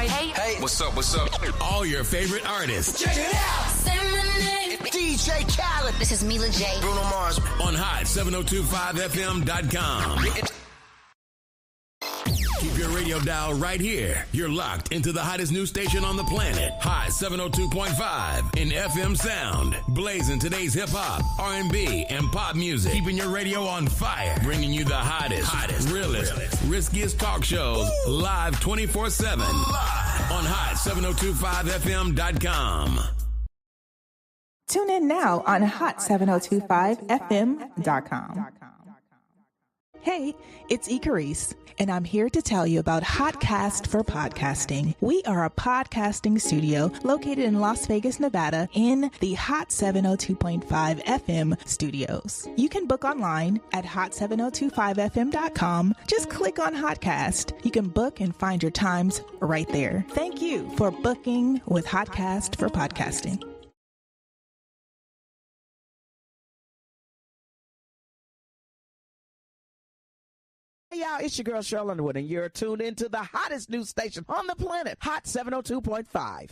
Hey, what's up? All your favorite artists. Check it out. Say my name. DJ Khaled. This is Mila J. Bruno Mars. On hot7025fm.com. Keep your radio dial right here. You're locked into the hottest news station on the planet. Hot 702.5 in FM sound. Blazing today's hip-hop, R&B, and pop music. Keeping your radio on fire. Bringing you the hottest, realest, riskiest talk shows live 24/7. On hot7025fm.com. Tune in now on hot7025fm.com. Hey, it's Icarus, and I'm here to tell you about Hotcast for Podcasting. We are a podcasting studio located in Las Vegas, Nevada, in the Hot 702.5 FM studios. You can book online at hot7025fm.com. Just click on Hotcast. You can book and find your times right there. Thank you for booking with Hotcast for Podcasting. Hey y'all, it's your girl Cheryl Underwood, and you're tuned into the hottest news station on the planet, Hot 702.5.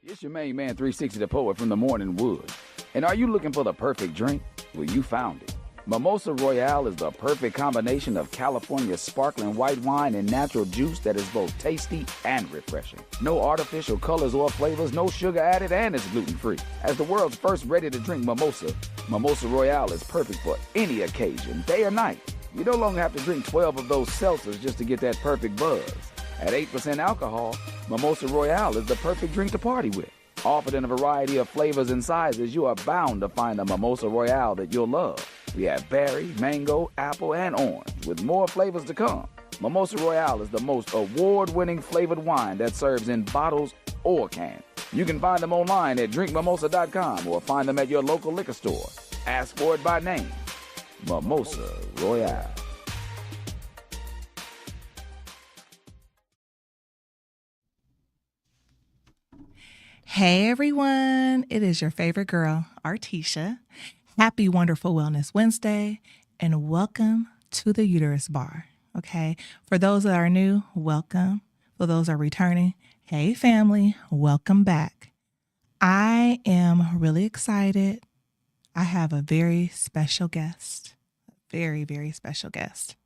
It's your main man, 360 the Poet from the Morning Wood. And are you looking for the perfect drink? Well, you found it. Mimosa Royale is the perfect combination of California sparkling white wine and natural juice that is both tasty and refreshing. No artificial colors or flavors, no sugar added, and it's gluten-free. As the world's first ready-to-drink mimosa, Mimosa Royale is perfect for any occasion, day or night. You no longer have to drink 12 of those seltzers just to get that perfect buzz. At 8% alcohol, Mimosa Royale is the perfect drink to party with. Offered in a variety of flavors and sizes, you are bound to find a Mimosa Royale that you'll love. We have berry, mango, apple, and orange, with more flavors to come. Mimosa Royale is the most award-winning flavored wine that serves in bottles or cans. You can find them online at drinkmimosa.com or find them at your local liquor store. Ask for it by name. Mimosa Royale. Hey everyone, it is your favorite girl, Artisha. Happy Wonderful Wellness Wednesday, and welcome to the Uterus Bar. Okay, for those that are new, welcome. For those that are returning, hey family, welcome back. I am really excited. I have a very special guest, very, very special guest.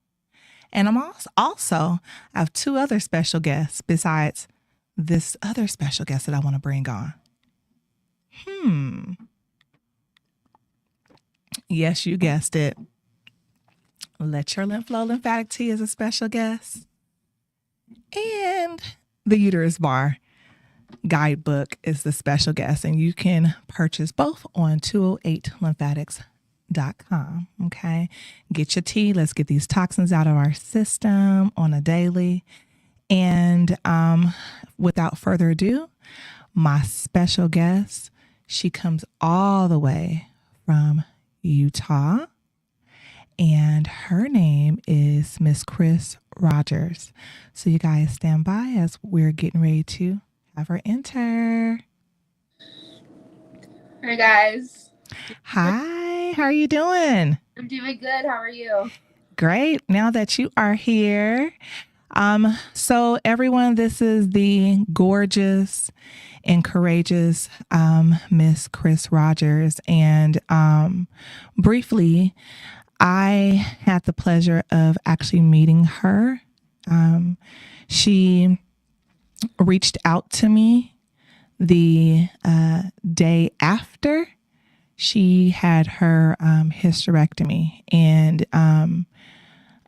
And I'm also I have two other special guests besides this other special guest that I want to bring on. Yes, you guessed it. Let Your Lymph Flow Lymphatic Tea is a special guest. And the Uterus Bar guidebook is the special guest, and you can purchase both on 208lymphatics.com. Okay, get your tea. Let's get these toxins out of our system on a daily. And without further ado, my special guest, she comes all the way from Utah, and her name is Miss Chris Rogers. So you guys stand by as we're getting ready to have her enter. Hi, guys. Hi, how are you doing? I'm doing good. How are you? Great. Now that you are here. So everyone, this is the gorgeous and courageous Miss Chris Rogers. And briefly, I had the pleasure of actually meeting her. She reached out to me the day after she had her hysterectomy. And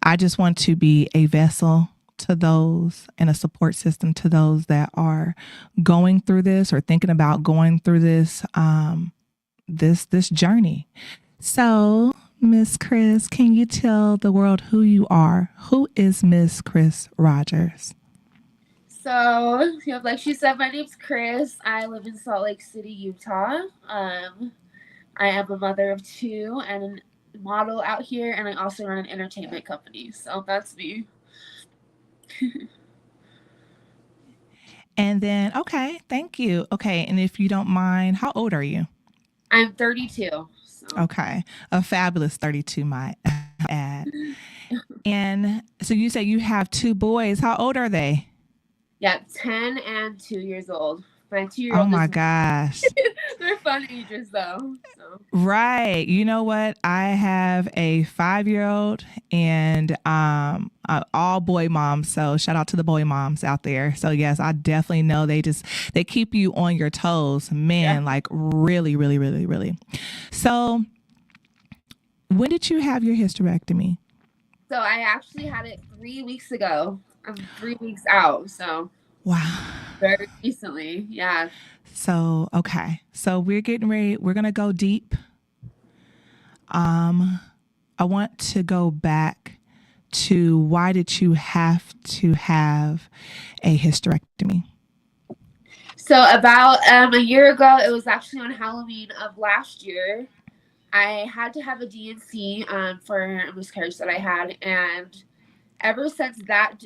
I just want to be a vessel to those and a support system to those that are going through this or thinking about going through this this journey. So, Miss Chris, can you tell the world who you are? Who is Miss Chris Rogers? So, like she said, my name's Chris. I live in Salt Lake City, Utah. I am a mother of two and a model out here, and I also run an entertainment company. So that's me. And then, okay, thank you. Okay, and if you don't mind, how old are you? I'm 32. So. Okay, a fabulous 32, might add. And so you say you have two boys. How old are they? Yeah, 10 and 2 years old. My 2-year-old. Oh my gosh. They're fun ages though. So. Right. You know what? I have a 5-year-old and all boy moms. So shout out to the boy moms out there. So yes, I definitely know they keep you on your toes, man, like really, really, really, really. So when did you have your hysterectomy? So I actually had it 3 weeks ago. I'm 3 weeks out. So wow. Very recently. Yeah. So, okay. So we're getting ready. We're going to go deep. I want to go back to why did you have to have a hysterectomy? So about a year ago, it was actually on Halloween of last year. I had to have a D&C for a miscarriage that I had. And ever since that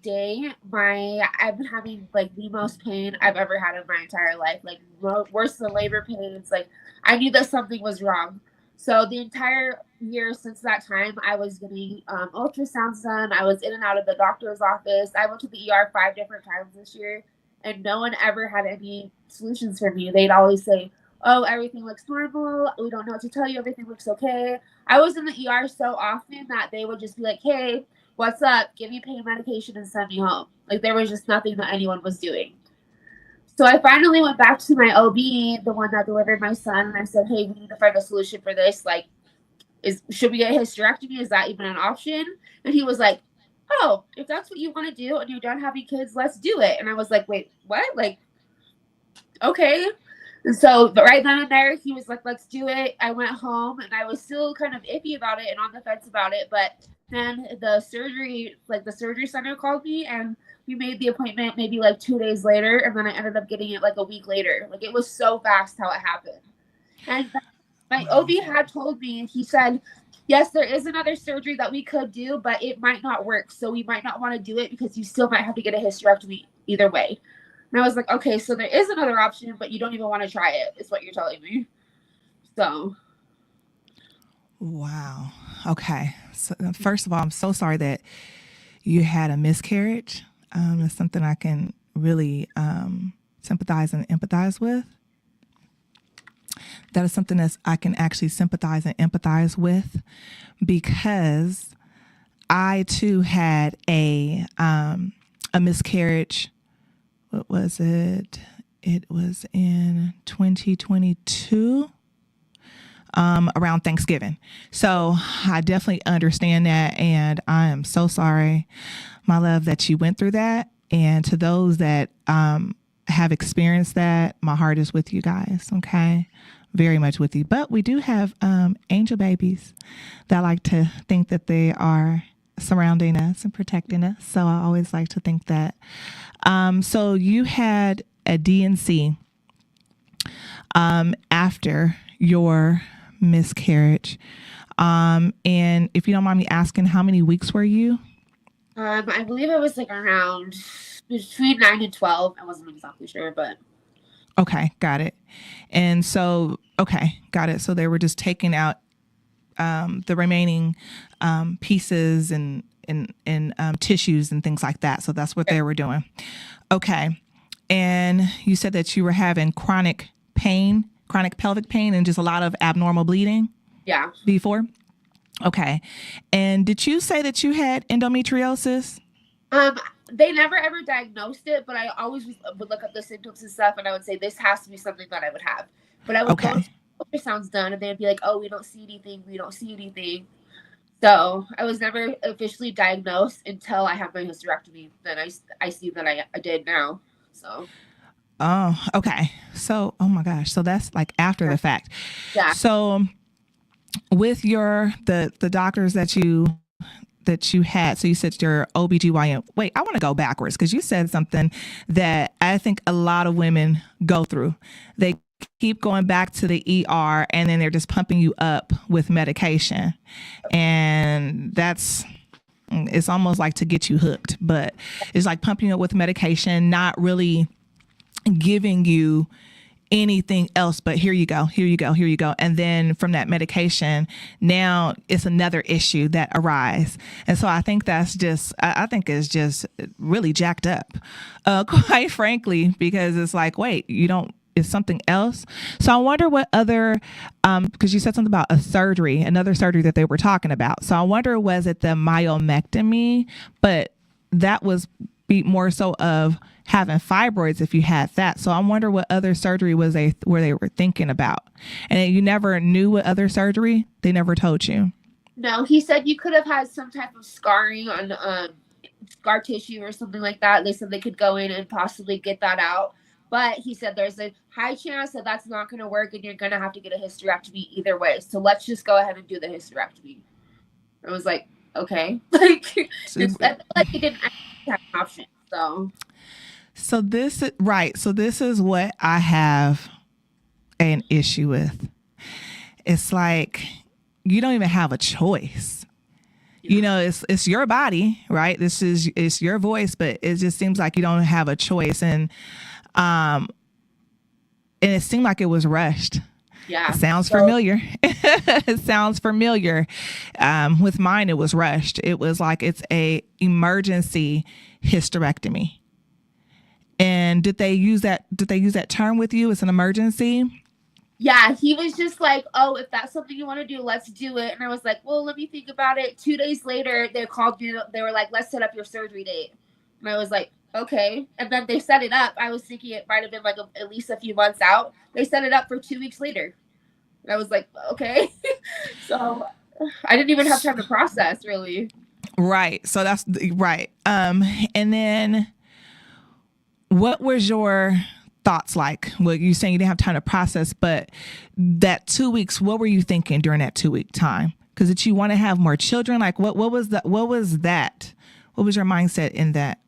day, I've been having like the most pain I've ever had in my entire life, like worse than labor pains. Like I knew that something was wrong. So the entire year since that time, I was getting ultrasounds done. I was in and out of the doctor's office. I went to the ER 5 different times this year, and no one ever had any solutions for me. They'd always say, "Oh, everything looks normal. We don't know what to tell you. Everything looks okay." I was in the ER so often that they would just be like, "Hey, what's up? Give me pain medication and send me home." Like there was just nothing that anyone was doing. So I finally went back to my OB, the one that delivered my son, and I said, "Hey, we need to find a solution for this. Like, should we get a hysterectomy? Is that even an option?" And he was like, "Oh, if that's what you want to do and you're done having kids, let's do it." And I was like, "Wait, what?" Like, okay. And so, but right then and there, he was like, "Let's do it." I went home and I was still kind of iffy about it and on the fence about it. But then the surgery center called me and we made the appointment maybe like 2 days later. And then I ended up getting it like a week later. Like it was so fast how it happened. And my OB had told me, he said, "Yes, there is another surgery that we could do, but it might not work. So we might not want to do it because you still might have to get a hysterectomy either way." And I was like, "Okay, so there is another option, but you don't even want to try it," is what you're telling me. So. Wow. Okay. So first of all, I'm so sorry that you had a miscarriage. It's something I can really sympathize and empathize with. That is something that I can actually sympathize and empathize with because I too had a miscarriage. What was it? It was in 2022. Around Thanksgiving. So I definitely understand that. And I am so sorry, my love, that you went through that. And to those that have experienced that, my heart is with you guys. Okay. Very much with you. But we do have angel babies that like to think that they are surrounding us and protecting us. So I always like to think that. So you had a D&C after your miscarriage. And if you don't mind me asking, how many weeks were you? I believe it was like around between 9 and 12. I wasn't exactly sure, but. Okay, got it. And so, okay, got it. So they were just taking out the remaining pieces and tissues and things like that. So that's what they were doing. Okay. And you said that you were having chronic pelvic pain and just a lot of abnormal bleeding? Yeah. Before? Okay. And did you say that you had endometriosis? They never ever diagnosed it, but I always would look up the symptoms and stuff, and I would say this has to be something that I would have. But I would go ultrasounds done, and they'd be like, "Oh, we don't see anything. We don't see anything." So I was never officially diagnosed until I had my hysterectomy. Then I see that I did now. So. Oh, okay. So, oh my gosh. So that's like after the fact. Yeah. So with the doctors that you had, so you said your OBGYN. Wait, I want to go backwards because you said something that I think a lot of women go through. They keep going back to the ER and then they're just pumping you up with medication. And it's almost like to get you hooked, but it's like pumping you up with medication, not really giving you anything else but here you go, here you go, here you go. And then from that medication, now it's another issue that arises. And so I think that's just, I think it's just really jacked up, quite frankly, because it's like, wait, you don't, it's something else. So I wonder what other, because you said something about a surgery, another surgery that they were talking about. So I wonder, was it the myomectomy? But that was be more so of having fibroids if you had that. So I wonder what other surgery where they were thinking about. And you never knew what other surgery? They never told you? No, he said you could have had some type of scarring on scar tissue or something like that. They said they could go in and possibly get that out. But he said there's a high chance that that's not going to work and you're going to have to get a hysterectomy either way. So let's just go ahead and do the hysterectomy. I was like, okay. Like, like he didn't actually have an option. So this is what I have an issue with. It's like you don't even have a choice. You know, it's your body, right? It's your voice, but it just seems like you don't have a choice. And it seemed like it was rushed. Yeah. It sounds familiar. It sounds familiar. With mine, it was rushed. It was like it's a emergency hysterectomy. And did they use that term with you? It's an emergency? Yeah, he was just like, oh, if that's something you want to do, let's do it. And I was like, well, let me think about it. 2 days later, they called me. They were like, let's set up your surgery date. And I was like, okay. And then they set it up. I was thinking it might have been like at least a few months out. They set it up for 2 weeks later. And I was like, okay. So I didn't even have time to process, really. Right. So that's right. And then what was your thoughts like? Well, you're saying you didn't have time to process, but that 2 weeks, what were you thinking during that 2 week time? Because did you want to have more children? Like what was that? What was your mindset in that?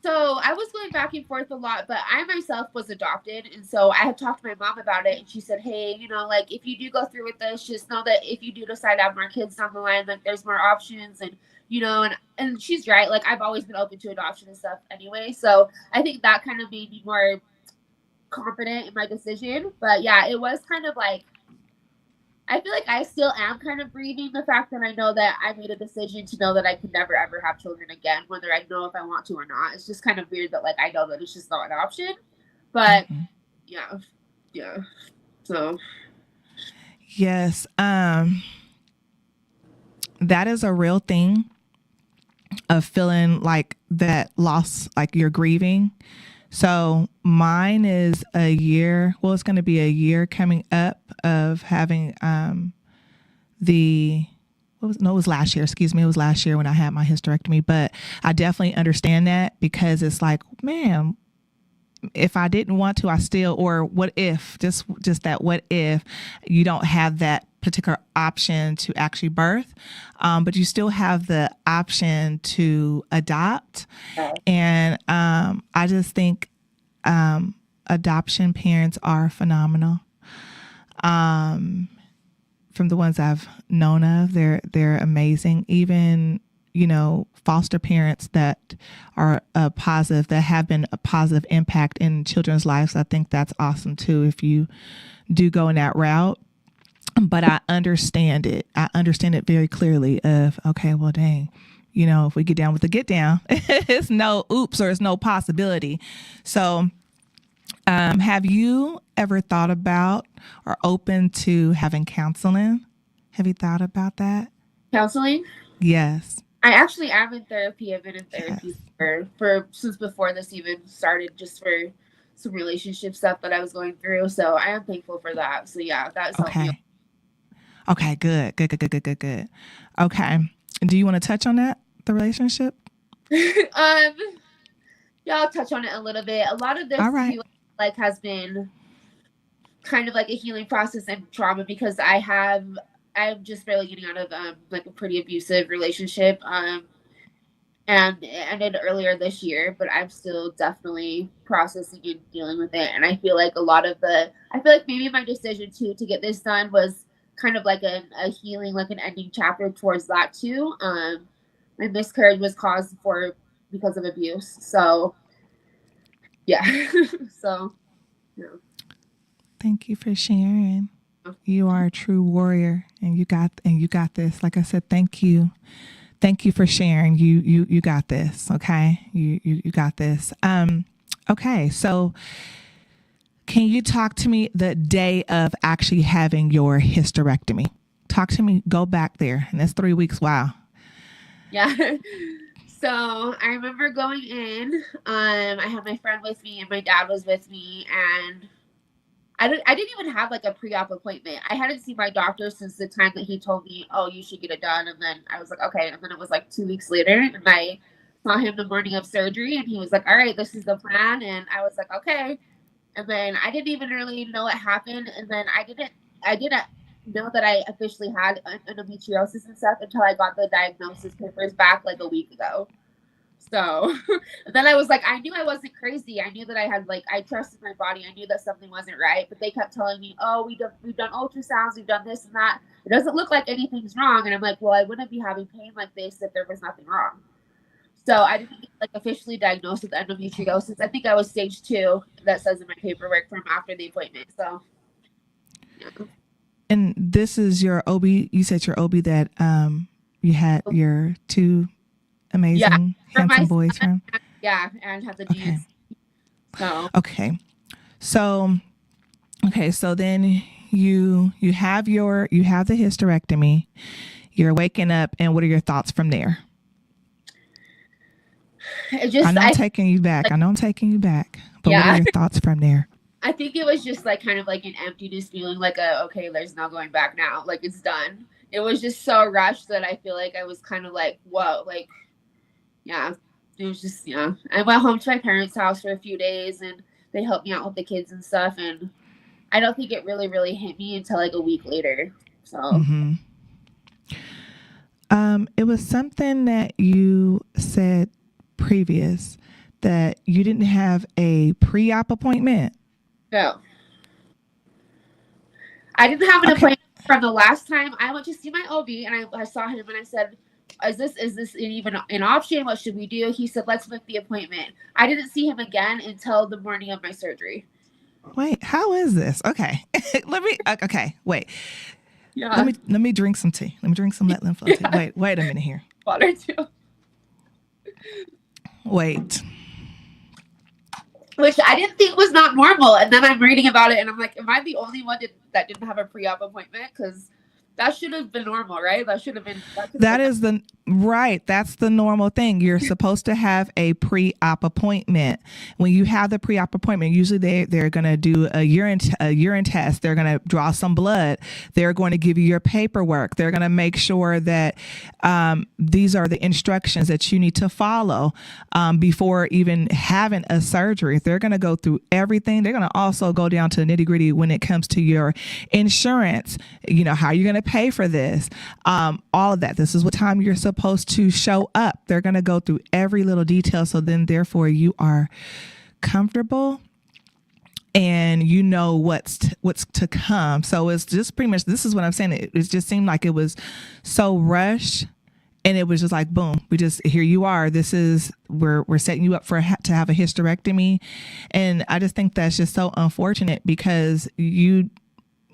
So I was going back and forth a lot, but I myself was adopted. And so I had talked to my mom about it. And she said, hey, you know, like if you do go through with this, just know that if you do decide to have more kids down the line, like there's more options. And, you know, and she's right. Like I've always been open to adoption and stuff anyway. So I think that kind of made me more confident in my decision. But yeah, it was kind of like, I feel like I still am kind of grieving the fact that I know that I made a decision to know that I could never ever have children again, whether I know if I want to or not. It's just kind of weird that like I know that it's just not an option. But yeah. So yes, that is a real thing of feeling like that loss, like you're grieving. So mine is a year. Well, it's going to be a year coming up of having it was last year. Excuse me. It was last year when I had my hysterectomy. But I definitely understand that because it's like, man, if I didn't want to, I still, or what if, just that what if you don't have that particular option to actually birth, but you still have the option to adopt. And I just think adoption parents are phenomenal. From the ones I've known of, they're amazing. Even, you know, foster parents that are that have been a positive impact in children's lives. I think that's awesome too, if you do go in that route. But I understand it. I understand it very clearly of, okay, well, dang, you know, if we get down with the get down, it's no oops or it's no possibility. So have you ever thought about or open to having counseling? Have you thought about that? Counseling? Yes. I actually am in therapy. I've been in therapy for since before this even started, just for some relationship stuff that I was going through. So I am thankful for that. So yeah, that's okay. Okay, good. Okay. Do you want to touch on that, the relationship? Yeah, I'll touch on it a little bit. A lot of this like has been kind of like a healing process and trauma because I'm just barely getting out of like a pretty abusive relationship. And it ended earlier this year, but I'm still definitely processing and dealing with it. And I feel like maybe my decision to get this done was kind of like a healing, like an ending chapter towards that too. My miscarriage was caused because of abuse. So yeah. So yeah. Thank you for sharing. You are a true warrior, and you got this. Like I said, thank you. Thank you for sharing. You got this. Okay. You got this. Okay. So can you talk to me the day of actually having your hysterectomy? Talk to me, go back there. And that's 3 weeks. Wow. Yeah. So I remember going in. I had my friend with me and my dad was with me, and I didn't even have like a pre-op appointment. I hadn't seen my doctor since the time that he told me, "Oh, you should get it done." And then I was like, "Okay." And then it was like 2 weeks later, and I saw him the morning of surgery, and he was like, "All right, this is the plan." And I was like, "Okay." And then I didn't even really know what happened. And then I didn't know that I officially had endometriosis and stuff until I got the diagnosis papers back like a week ago. So then I was like, I knew I wasn't crazy. I knew that I had I trusted my body. I knew that something wasn't right. But they kept telling me, "Oh, we've done ultrasounds, we've done this and that. It doesn't look like anything's wrong." And I'm like, well, I wouldn't be having pain like this if there was nothing wrong. So I didn't get officially diagnosed with endometriosis. I think I was stage 2. That says in my paperwork from after the appointment. So yeah. And this is your OB. You said your OB that you had your 2 amazing handsome boys from. Yeah, and have the G's. Okay. So then you have the hysterectomy. You're waking up, and what are your thoughts from there? I know I'm taking you back. But what are your thoughts from there? I think it was just kind of an emptiness feeling, okay, there's no going back now. It's done. It was just so rushed that I feel like I was kind of whoa, yeah, it was just, yeah. I went home to my parents' house for a few days, and they helped me out with the kids and stuff. And I don't think it really, really hit me until a week later. So, it was something that you said previous that you didn't have a pre-op appointment. No, I didn't have an appointment from the last time I went to see my OB, and I saw him, and I said, is this even an option? What should we do? He said, let's make the appointment. I didn't see him again until the morning of my surgery. Wait, how is this? Okay. Wait. Yeah. Let me drink some tea. Let me drink some lymph tea. Wait a minute here. Water too. Wait. Which I didn't think was not normal. And then I'm reading about it, and I'm like, am I the only one that didn't have a pre-op appointment? Because that should have been normal, right? That's the normal thing. You're supposed to have a pre-op appointment. When you have the pre-op appointment, usually they're going to do a urine test. They're going to draw some blood. They're going to give you your paperwork. They're going to make sure that these are the instructions that you need to follow before even having a surgery. They're going to go through everything. They're going to also go down to the nitty-gritty when it comes to your insurance. You know, how you're going to pay for this, all of that. This is what time you're supposed to show up. They're going to go through every little detail. So then therefore you are comfortable and you know what's to come. So it's just pretty much, this is what I'm saying. It just seemed like it was so rushed, and it was just like, boom, here you are. We're setting you up to have a hysterectomy. And I just think that's just so unfortunate because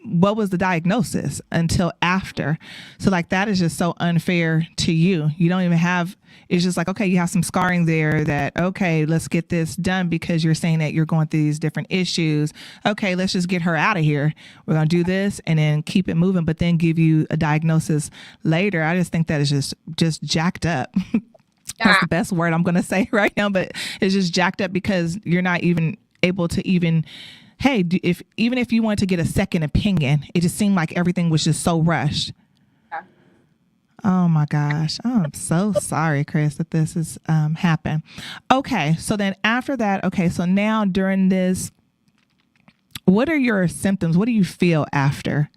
what was the diagnosis until after? So that is just so unfair to you. You don't even have, it's just okay, you have some scarring there that, okay, let's get this done because you're saying that you're going through these different issues. Okay, let's just get her out of here. We're going to do this and then keep it moving, but then give you a diagnosis later. I just think that is just jacked up. That's the best word I'm going to say right now, but it's just jacked up because you're not even able to hey, even if you wanted to get a second opinion, it just seemed like everything was just so rushed. Yeah. Oh my gosh. I'm so sorry, Chris, that this has happened. Okay. So then after that, so now during this, what are your symptoms? What do you feel after?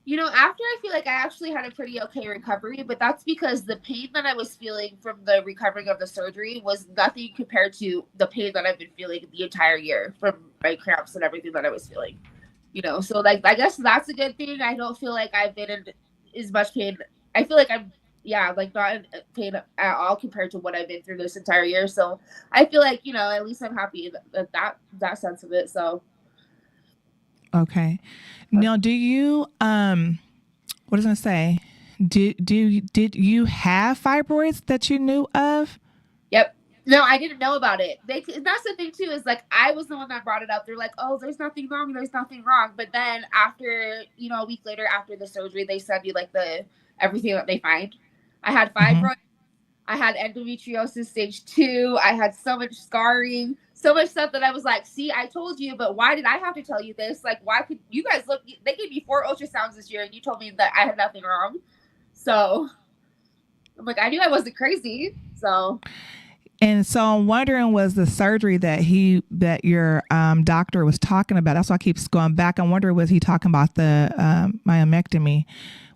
After I feel like I actually had a pretty okay recovery, but that's because the pain that I was feeling from the recovering of the surgery was nothing compared to the pain that I've been feeling the entire year from my cramps and everything that I was feeling. So I guess that's a good thing. I don't feel like I've been in as much pain. I feel like I'm not in pain at all compared to what I've been through this entire year. So I feel like, at least I'm happy that sense of it. So Okay. Now, do you, what was I going to say? Did you have fibroids that you knew of? Yep. No, I didn't know about it. That's the thing too, is like, I was the one that brought it up. They're like, oh, there's nothing wrong. There's nothing wrong. But then after, a week later after the surgery, they send you like everything that they find. I had fibroids. I had endometriosis stage 2. I had so much scarring, so much stuff that I was like, see, I told you, but why did I have to tell you this? Like, why could you guys look? They gave me 4 ultrasounds this year and you told me that I had nothing wrong. So I'm like, I knew I wasn't crazy. So. And so I'm wondering, was the surgery that your doctor was talking about? That's why I keep going back. I wonder, was he talking about the myomectomy,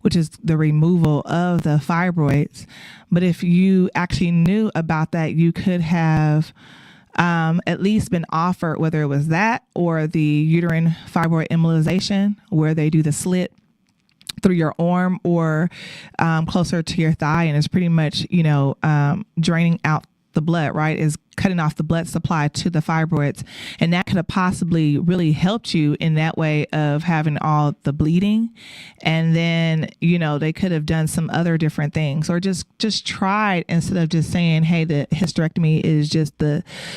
which is the removal of the fibroids? But if you actually knew about that, you could have at least been offered, whether it was that or the uterine fibroid embolization, where they do the slit through your arm or closer to your thigh, and it's pretty much draining out the blood, right? Is cutting off the blood supply to the fibroids. And that could have possibly really helped you in that way of having all the bleeding. And then, they could have done some other different things, or just tried, instead of just saying, hey, the hysterectomy is just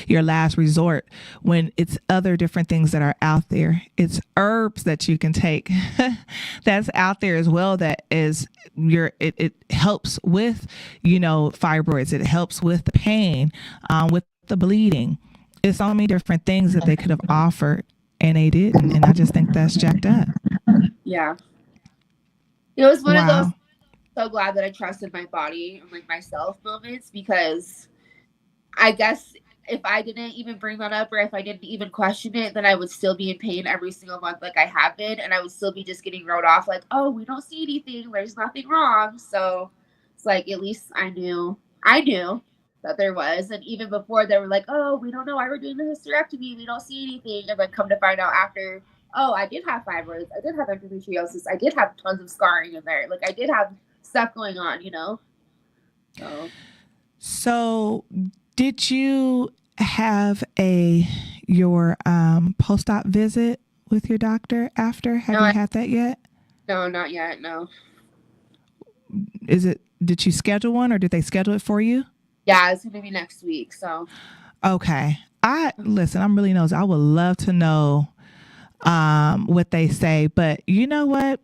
your last resort, when it's other different things that are out there. It's herbs that you can take that's out there as well, that is it helps with, fibroids. It helps with the pain, with the bleeding. It's so many different things that they could have offered, and they didn't. And I just think that's jacked up. Yeah. It was one of those, so glad that I trusted my body and like myself moments, because I guess if I didn't even bring that up, or if I didn't even question it, then I would still be in pain every single month like I have been. And I would still be just getting wrote off like, oh, we don't see anything. There's nothing wrong. So it's like, at least I knew that there was. And even before, they were like, oh, we don't know why we're doing the hysterectomy. We don't see anything. And then come to find out after, oh, I did have fibroids. I did have endometriosis. I did have tons of scarring in there. Like, I did have stuff going on, So did you have your post-op visit with your doctor after? Have you had that yet? No, not yet. No. Did you schedule one, or did they schedule it for you? Yeah, it's going to be next week. So. Okay. I'm really nosy. I would love to know what they say, but you know what?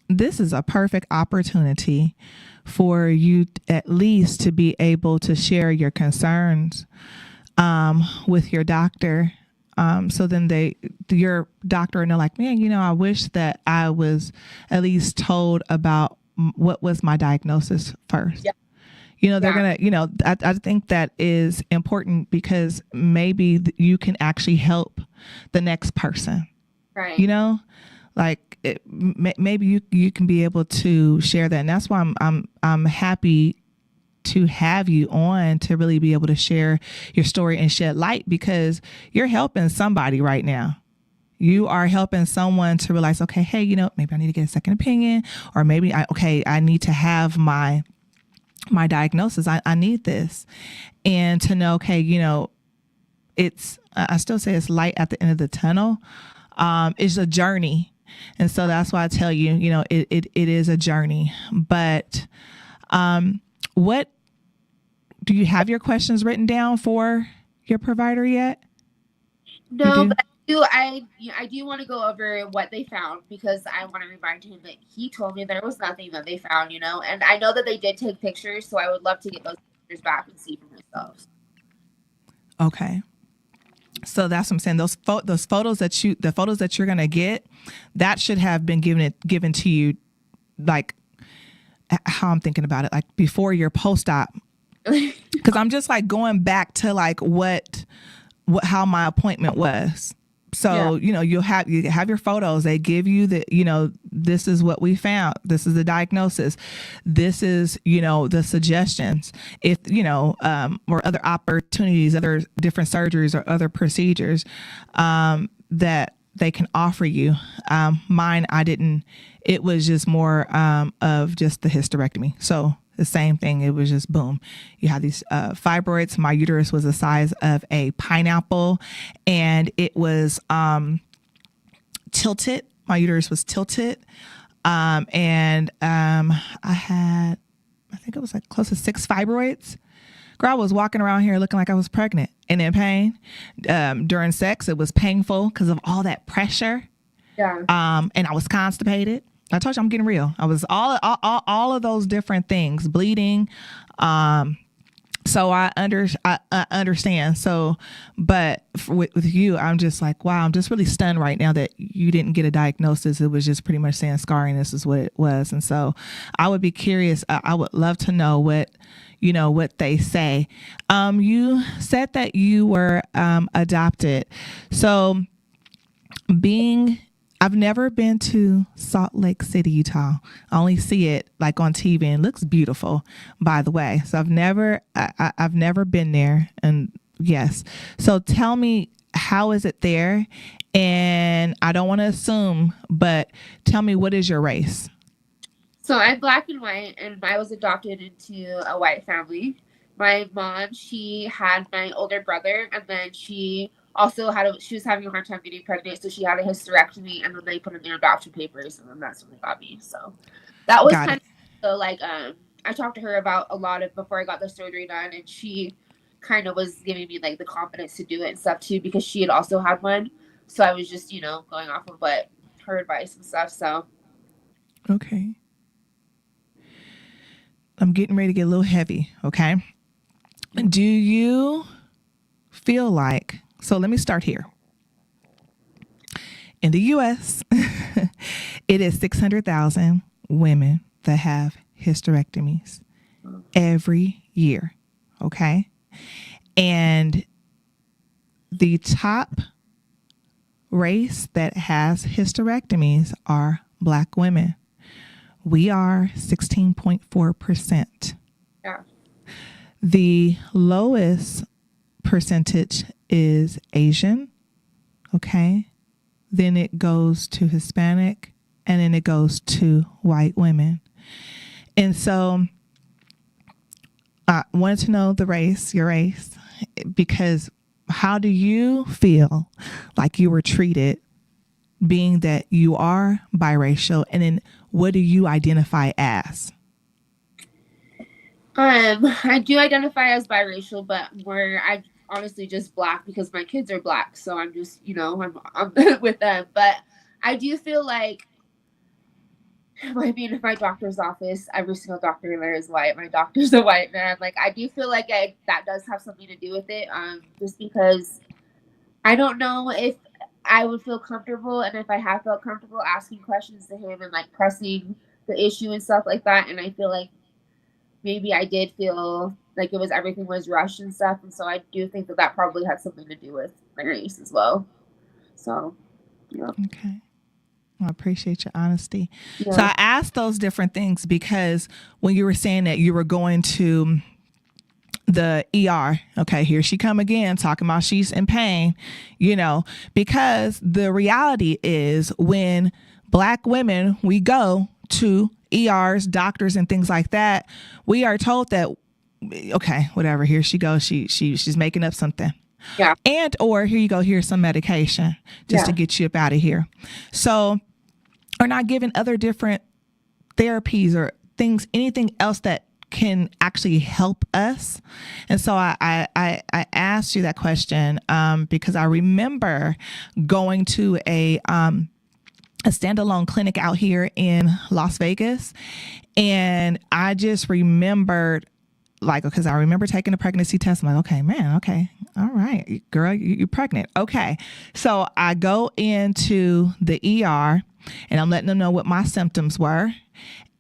This is a perfect opportunity for you at least to be able to share your concerns with your doctor. So then your doctor, and they're like, man, I wish that I was at least told about what was my diagnosis first. Yeah. They're going to, I think that is important, because maybe you can actually help the next person. Right. Maybe you can be able to share that. And that's why I'm happy to have you on, to really be able to share your story and shed light, because you're helping somebody right now. You are helping someone to realize, okay, hey, maybe I need to get a second opinion, or maybe I need to have my diagnosis. I need this. And to know, okay, I still say it's light at the end of the tunnel. It's a journey. And so that's why I tell you, it is a journey. But what do you have your questions written down for your provider yet? No, but I do want to go over what they found, because I want to remind him that he told me there was nothing that they found, and I know that they did take pictures, so I would love to get those pictures back and see for myself. Okay. So that's what I'm saying. Those photos that you're going to get, that should have been given to you, like, how I'm thinking about it, like before your post-op. Because I'm just like going back to like how my appointment was. So, you have your photos. They give you this is what we found. This is the diagnosis. This is, the suggestions. If, or other opportunities, other different surgeries or other procedures that they can offer you. Mine, it was just more of just the hysterectomy. So the same thing. It was just boom. You have these fibroids. My uterus was the size of a pineapple, and it was tilted. My uterus was tilted. I think it was like close to 6 fibroids. Girl, I was walking around here looking like I was pregnant and in pain. During sex, it was painful because of all that pressure. Yeah. And I was constipated. I told you I'm getting real. I was all of those different things, bleeding. So I understand. So, but with you, I'm just like, wow, I'm just really stunned right now that you didn't get a diagnosis. It was just pretty much saying scarring. This is what it was. And so I would be curious. I would love to know what they say. You said that you were adopted. So I've never been to Salt Lake City, Utah. I only see it like on TV, and it looks beautiful, by the way. So I've never been there. And yes. So tell me, how is it there? And I don't want to assume, but tell me, what is your race? So I'm Black and white, and I was adopted into a white family. My mom, she had my older brother, and then she also she was having a hard time getting pregnant, so she had a hysterectomy, and then they put in their adoption papers, and then that's when they got me. So that was kind of, so like, I talked to her about a lot of before I got the surgery done, and she kind of was giving me like the confidence to do it and stuff too, because she had also had one. So I was just, going off of what her advice and stuff. So. Okay. I'm getting ready to get a little heavy. Okay. Do you feel like, so let me start here. In the U.S., it is 600,000 women that have hysterectomies every year. Okay. And the top race that has hysterectomies are Black women. We are 16.4%. Yeah. The lowest percentage is Asian. Okay. Then it goes to Hispanic, and then it goes to white women. And so I wanted to know your race, because how do you feel like you were treated, being that you are biracial, and then what do you identify as? I do identify as biracial, but I'm honestly just Black because my kids are Black, so I'm just, I'm with them. But I do feel like, I mean, in my doctor's office, every single doctor there is white. My doctor's a white man. Like, I do feel like that does have something to do with it. Just because I don't know if I would feel comfortable, and if I have felt comfortable asking questions to him and like pressing the issue and stuff like that. And I feel like maybe I did feel like everything was rushed and stuff. And so I do think that probably had something to do with my race as well. So, yeah. Okay. I appreciate your honesty. Yeah. So I asked those different things because when you were saying that you were going to the ER, okay, here she come again, talking about she's in pain, because the reality is when Black women, we go to ERs, doctors, and things like that, we are told that, okay, whatever, here she goes, she's making up something. Yeah. And, or here you go, here's some medication just to get you up out of here. So, or not given other different therapies or things, anything else that can actually help us. And so I asked you that question because I remember going to a standalone clinic out here in Las Vegas. And I just remembered, because I remember taking a pregnancy test. I'm like, okay, man, okay. All right, girl, you're pregnant. Okay. So I go into the ER and I'm letting them know what my symptoms were.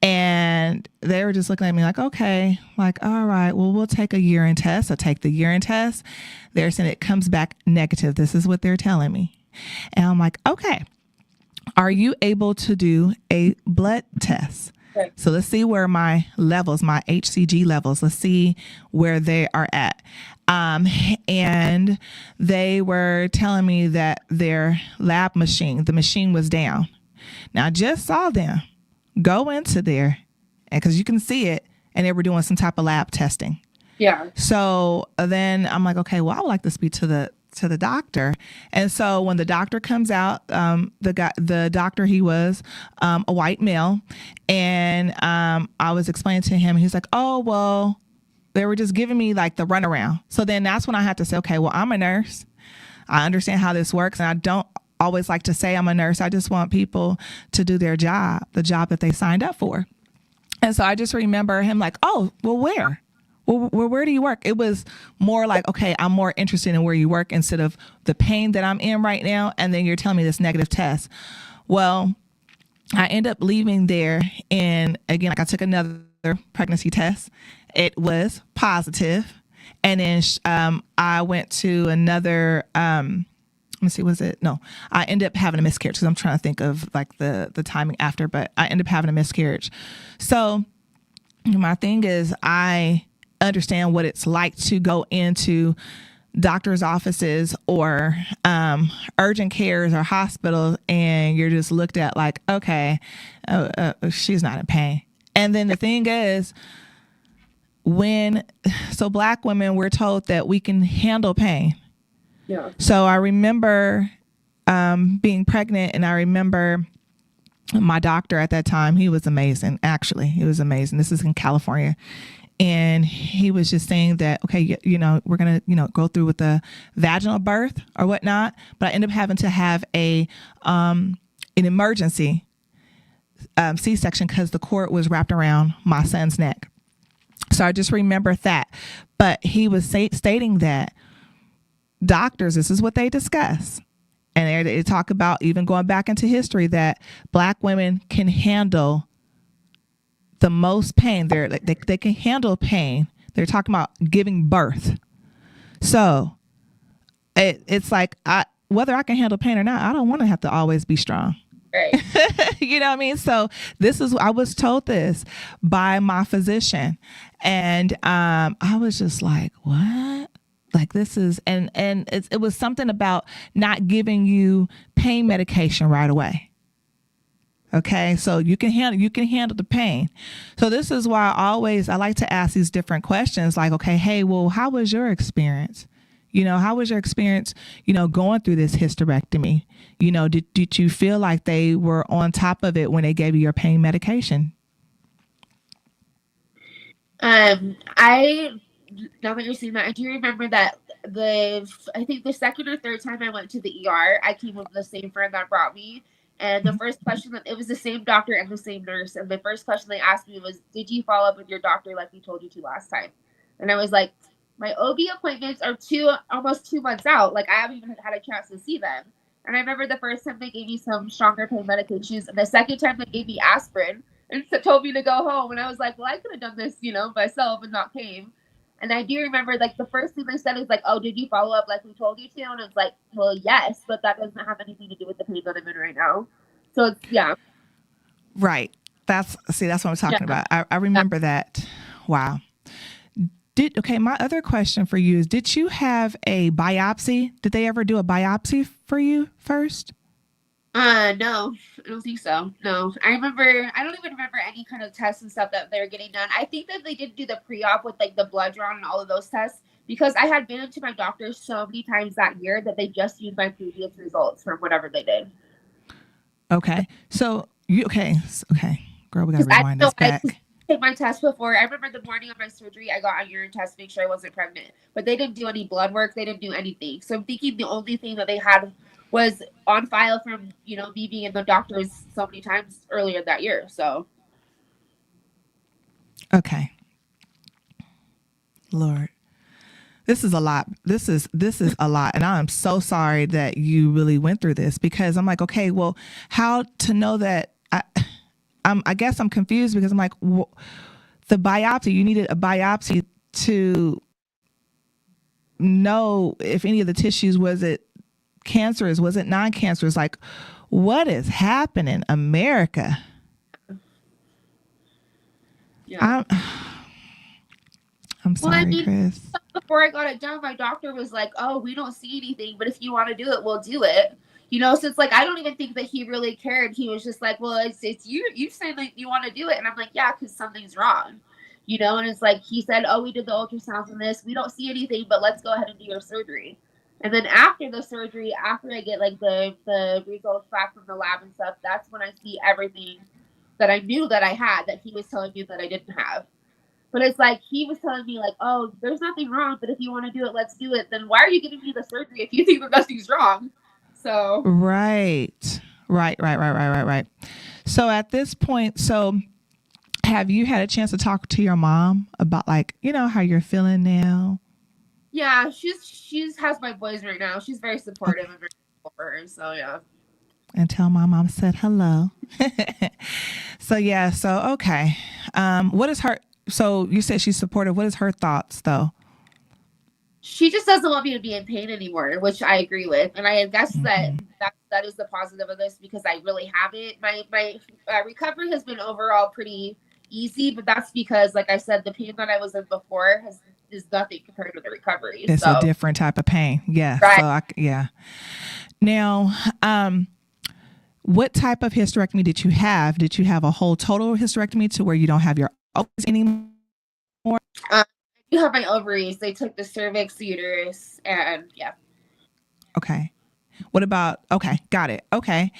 And they were just looking at me like, okay, all right, well, we'll take a urine test. So take the urine test. They're saying it comes back negative. This is what they're telling me. And I'm like, okay, are you able to do a blood test? Right. So let's see where my levels, my HCG levels, let's see where they are at. And they were telling me that their lab machine, the machine was down. Now I just saw them go into there, and because you can see it, and they were doing some type of lab testing. Yeah. So then I'm like, okay, well, I would like to speak to to the doctor. And so when the doctor comes out, the doctor, he was a white male. And I was explaining to him, he's like, oh, well, they were just giving me like the runaround. So then that's when I had to say, okay, well, I'm a nurse. I understand how this works. And I don't always like to say I'm a nurse. I just want people to do their job, the job that they signed up for. And so I just remember him like, oh, well, where? Well, where do you work? It was more like, okay, I'm more interested in where you work instead of the pain that I'm in right now. And then you're telling me this negative test. Well, I end up leaving there. And again, like I took another pregnancy test. It was positive. And then I went to another, let me see, was it? No, I ended up having a miscarriage because I'm trying to think of like the timing after, but I ended up having a miscarriage. So my thing is I understand what it's like to go into doctor's offices or urgent cares or hospitals, and you're just looked at like, okay, she's not in pain. And then the thing is, so Black women, we're told that we can handle pain. Yeah. So I remember being pregnant, and I remember my doctor at that time, he was amazing. Actually, he was amazing. This is in California. And he was just saying that, okay, we're going to, go through with the vaginal birth or whatnot. But I ended up having to have an emergency C-section because the cord was wrapped around my son's neck. So I just remember that. But he was stating that doctors, this is what they discuss. And they talk about, even going back into history, that Black women can handle the most pain. They can handle pain. They're talking about giving birth. So it's like, whether I can handle pain or not, I don't want to have to always be strong. Right. You know what I mean? So I was told this by my physician, and I was just like, what? Like this is, and it was something about not giving you pain medication right away. Okay, so you can handle the pain. So this is why I like to ask these different questions, like, okay, hey, well, how was your experience? How was your experience, going through this hysterectomy? Did you feel like they were on top of it when they gave you your pain medication? Now that you're saying that, I do remember that I think the second or third time I went to the ER, I came with the same friend that brought me. And the first question, it was the same doctor and the same nurse. And the first question they asked me was, did you follow up with your doctor like we told you to last time? And I was like, my OB appointments are almost 2 months out. Like I haven't even had a chance to see them. And I remember the first time they gave me some stronger pain medications. And the second time they gave me aspirin and told me to go home. And I was like, well, I could have done this, myself and not came. And I do remember, like, the first thing they said was like, oh, did you follow up like we told you to? And it's like, well, yes, but that doesn't have anything to do with the pain that I'm in right now. So it's, yeah. Right. That's what I'm talking about. I remember that. Wow. My other question for you is, did you have a biopsy? Did they ever do a biopsy for you first? No, I don't think so. No, I don't even remember any kind of tests and stuff that they were getting done. I think that they did do the pre-op with like the blood drawn and all of those tests, because I had been into my doctor so many times that year that they just used my previous results from whatever they did. Okay. So girl, we got to rewind this back. I took my test before. I remember the morning of my surgery, I got a urine test to make sure I wasn't pregnant, but they didn't do any blood work. They didn't do anything. So I'm thinking the only thing that they had was on file from, me being in the doctor's so many times earlier that year. So. Okay. Lord, this is a lot. This is a lot. And I'm so sorry that you really went through this, because I'm like, okay, well, how to know that I guess I'm confused, because I'm like, the biopsy, you needed a biopsy to know if any of the tissues, was it cancerous, was it non-cancerous? Like, what is happening, America? Yeah. I'm sorry, Chris. Before I got it done, my doctor was like, oh, we don't see anything, but if you want to do it, we'll do it. So it's like, I don't even think that he really cared. He was just like, well, it's you saying that you want to do it. And I'm like, yeah, because something's wrong, and it's like, he said, oh, we did the ultrasounds on this. We don't see anything, but let's go ahead and do your surgery. And then after the surgery, after I get like the results back from the lab and stuff, that's when I see everything that I knew that I had that he was telling me that I didn't have. But it's like he was telling me like, oh, there's nothing wrong, but if you want to do it, let's do it. Then why are you giving me the surgery if you think that nothing's wrong? So Right. So at this point, so have you had a chance to talk to your mom about like, how you're feeling now? yeah, she's has my boys right now. She's very supportive and very for her. So yeah. And tell my mom said hello. So yeah, so okay. What is her, so you said she's supportive. What is her thoughts though? She just doesn't want me to be in pain anymore, which I agree with. And I guess that is the positive of this because I really haven't. My recovery has been overall pretty easy, but that's because, like I said, the pain that I was in before is nothing compared to the recovery. It's a different type of pain. Yeah. Right. So yeah. Now, what type of hysterectomy did you have? Did you have a whole total hysterectomy to where you don't have your ovaries anymore? You have my ovaries. They took the cervix, the uterus, and yeah. Okay. What about, okay, got it. Okay.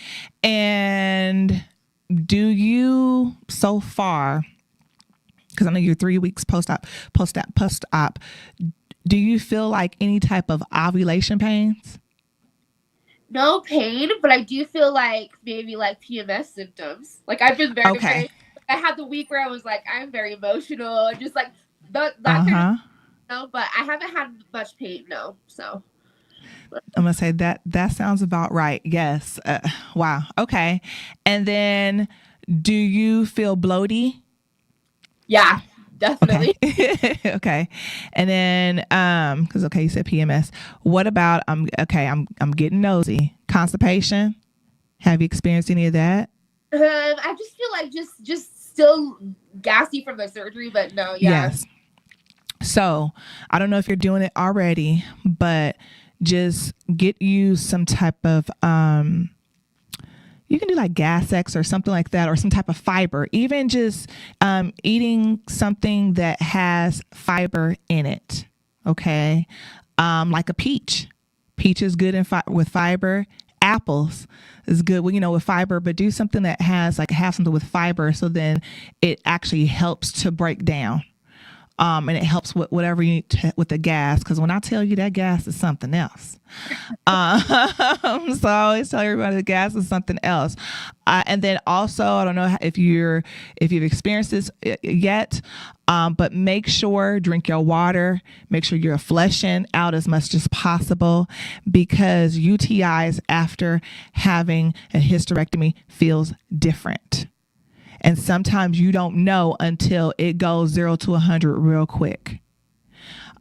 And do you so far, because I know you're 3 weeks post-op, do you feel like any type of ovulation pains? No pain, but I do feel like maybe like PMS symptoms. Like I've been very, very, I had the week where I was like, I'm very emotional and just like that kind of, but I haven't had much pain, no. So I'm gonna say that sounds about right. Yes. Wow. Okay. And then, do you feel bloaty? Yeah, definitely. Okay. And then, because you said PMS. What about I'm getting nosy. Constipation. Have you experienced any of that? I just feel like just still gassy from the surgery, but no. Yeah. Yes. So I don't know if you're doing it already, but just get you some type of, you can do like Gas X or something like that, or some type of fiber, even just eating something that has fiber in it. Okay. Like a peach. Peach is good with fiber. Apples is good, with fiber, but do something that have something with fiber. So then it actually helps to break down. And it helps with whatever you need with the gas. Because when I tell you that gas is something else. So I always tell everybody the gas is something else. And then also, I don't know if you've experienced this yet, but make sure drink your water. Make sure you're flushing out as much as possible, because UTIs after having a hysterectomy feels different. And sometimes you don't know until it goes 0 to 100 real quick.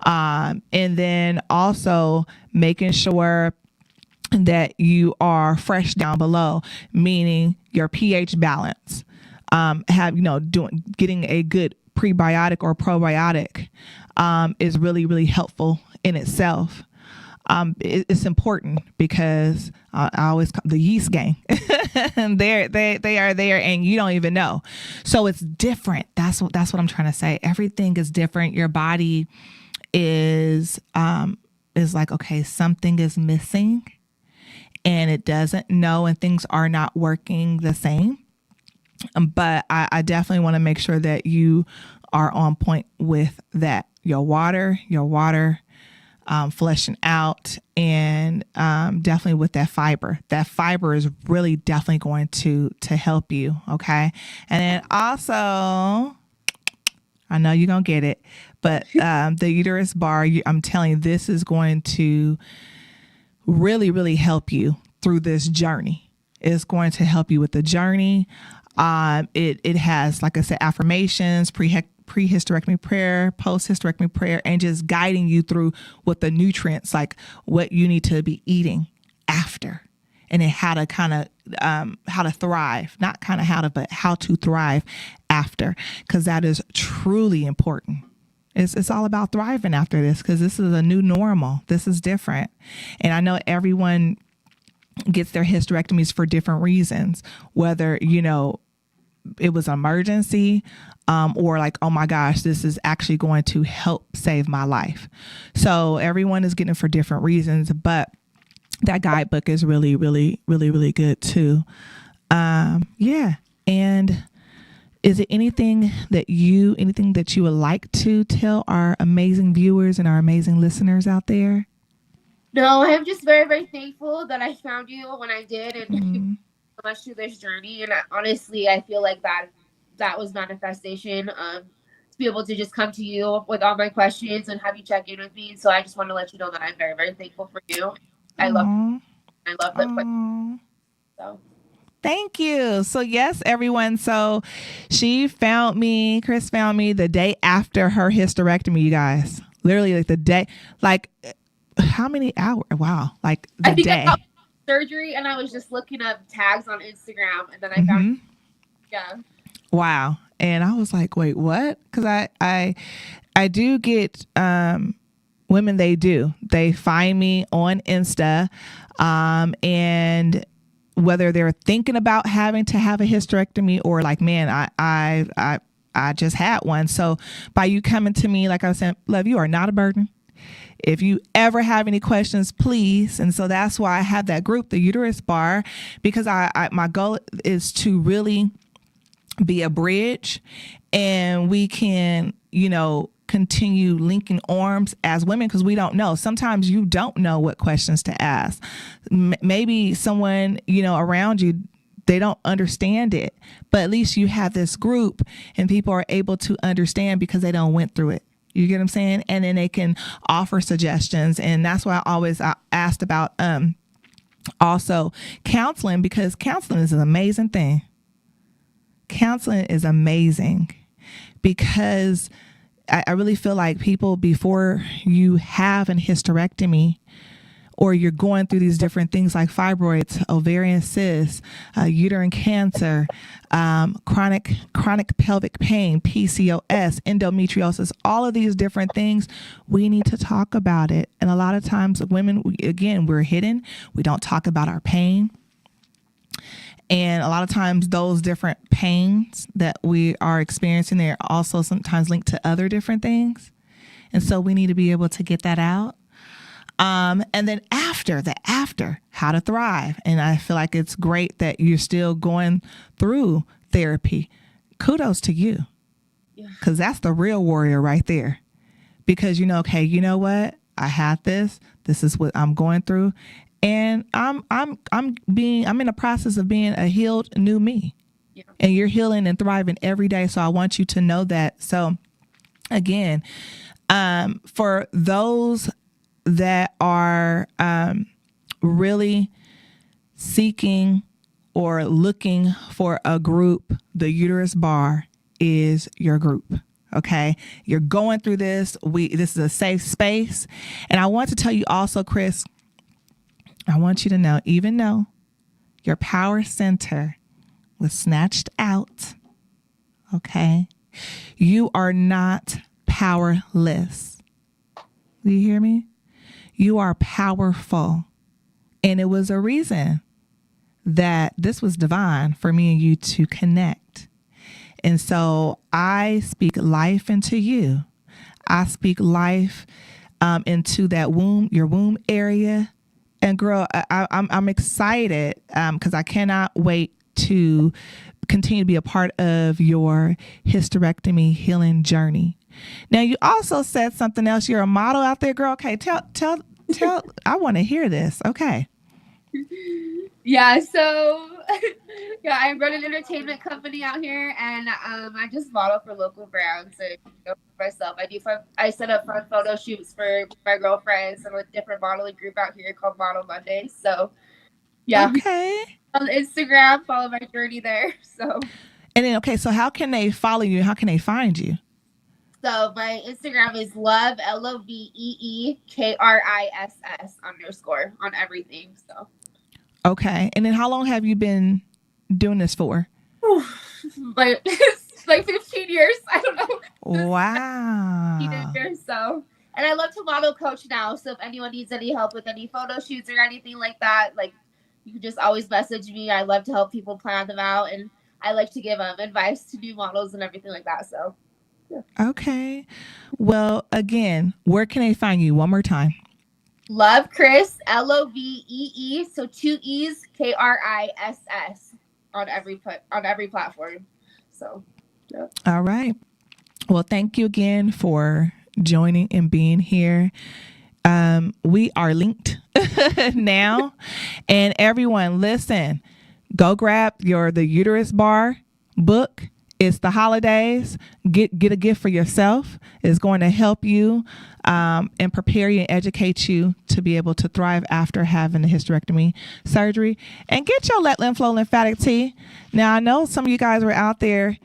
And then also making sure that you are fresh down below, meaning your pH balance. Getting a good prebiotic or probiotic is really, really helpful in itself. It's important because I always call the yeast gang. they are there and you don't even know. So it's different. That's what I'm trying to say. Everything is different. Your body is like, okay, something is missing and it doesn't know, and things are not working the same. But I definitely want to make sure that you are on point with that. Your water, fleshing out, and definitely with that fiber. That fiber is really definitely going to help you. Okay. And then also, I know you're going to get it, but the uterus bar, I'm telling you, this is going to really, really help you through this journey. It's going to help you with the journey. It has, like I said, affirmations, pre-hysterectomy prayer, post-hysterectomy prayer, and just guiding you through what the nutrients, like what you need to be eating after, and then how to thrive, but how to thrive after, because that is truly important. It's all about thriving after this, because this is a new normal. This is different. And I know everyone gets their hysterectomies for different reasons, whether, it was an emergency, or like, oh my gosh, this is actually going to help save my life. So everyone is getting it for different reasons, but that guidebook is really, really, really, really good too. Yeah. And is it anything that you would like to tell our amazing viewers and our amazing listeners out there? No, I'm just very, very thankful that I found you when I did, and so much through this journey. And honestly, I feel like that was manifestation. To be able to just come to you with all my questions and have you check in with me. So I just want to let you know that I'm very, very thankful for you. I love that. So. Thank you. So yes, everyone. So Chris found me the day after her hysterectomy, you guys. Literally like the day, like how many hours? Wow. Like the I think day. I got surgery and I was just looking up tags on Instagram and then I found, yeah. Wow. And I was like, wait, what? Cause I do get, women, they find me on Insta, and whether they're thinking about having to have a hysterectomy or like, man, I just had one. So by you coming to me, like I was saying, love, you are not a burden. If you ever have any questions, please. And so that's why I have that group, the Uterus Bar, because my goal is to really be a bridge, and we can, continue linking arms as women, because we don't know. Sometimes you don't know what questions to ask. Maybe someone, around you, they don't understand it, but at least you have this group and people are able to understand because they don't went through it. You get what I'm saying? And then they can offer suggestions. And that's why I always asked about also counseling, because counseling is an amazing thing. Counseling is amazing because I really feel like people, before you have an hysterectomy or you're going through these different things like fibroids, ovarian cysts, uterine cancer, chronic pelvic pain, PCOS, endometriosis, all of these different things, we need to talk about it. And a lot of times women, again, we're hidden. We don't talk about our pain. And a lot of times those different pains that we are experiencing, they're also sometimes linked to other different things. And so we need to be able to get that out. And then after, how to thrive. And I feel like it's great that you're still going through therapy. Kudos to you. Because that's the real warrior right there. Because okay, you know what? I had this. This is what I'm going through. And I'm in the process of being a healed new me. Yeah. And you're healing and thriving every day. So I want you to know that. So again, for those that are really seeking or looking for a group, the Uterus Bar is your group. Okay. You're going through this. This is a safe space. And I want to tell you also, Chris, I want you to know, even though your power center was snatched out, okay, you are not powerless. Do you hear me? You are powerful. And it was a reason that this was divine for me and you to connect. And so I speak life into you. I speak life into that womb, your womb area. And girl, I'm excited because I cannot wait to continue to be a part of your hysterectomy healing journey. Now, you also said something else. You're a model out there, girl. Okay, tell. I want to hear this. Okay. Yeah. So, I run an entertainment company out here, and I just model for local brands and for myself. I set up fun photo shoots for my girlfriends and a different modeling group out here called Model Mondays. So, yeah. Okay. On Instagram, follow my journey there. So. And then, okay, so how can they follow you? How can they find you? So my Instagram is love, LOVEEKRISS _ on everything. So. Okay. And then how long have you been doing this for? like 15 years. I don't know. Wow. 15 years. So, and I love to model coach now. So if anyone needs any help with any photo shoots or anything like that, like you can just always message me. I love to help people plan them out. And I like to give advice to new models and everything like that. So, yeah. Okay. Well, again, where can they find you one more time? Love Chris, Lovee, so 2 E's, KRISS on every platform. So, yeah. All right. Well, thank you again for joining and being here. We are linked now, and everyone, listen. Go grab the Uterus Bar book. It's the holidays. Get a gift for yourself. It's going to help you and prepare you and educate you to be able to thrive after having the hysterectomy surgery. And get your Let Lymph Flow Lymphatic Tea. Now, I know some of you guys were out there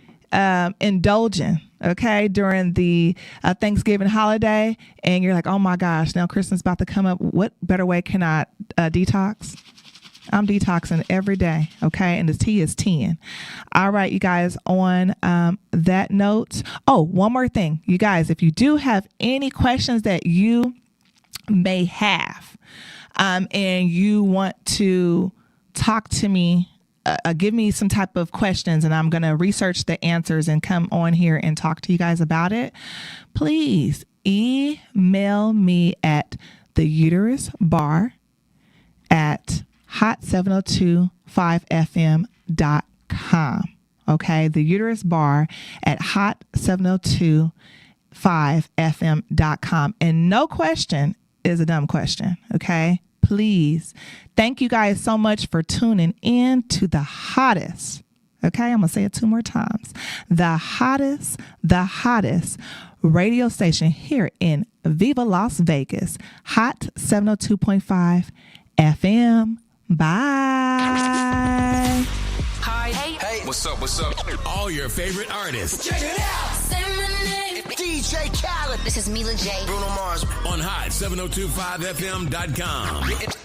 indulging, okay, during the Thanksgiving holiday, and you're like, oh my gosh, now Kristen's about to come up. What better way can I detox? I'm detoxing every day, okay? And the tea is 10. All right, you guys, on that note. Oh, one more thing. You guys, if you do have any questions that you may have and you want to talk to me, give me some type of questions, and I'm going to research the answers and come on here and talk to you guys about it, please email me at theuterusbar@hot7025fm.com. Okay, the Uterus Bar at hot7025fm.com. And no question is a dumb question, okay? Please. Thank you guys so much for tuning in to the hottest, okay, I'm going to say it 2 more times, the hottest radio station here in Viva Las Vegas, Hot 702.5 FM. Bye. Hi. Hey. What's up? All your favorite artists. Check it out. Say my name. DJ Khaled. This is Mila J. Bruno Mars. On Hot 702.5fm.com.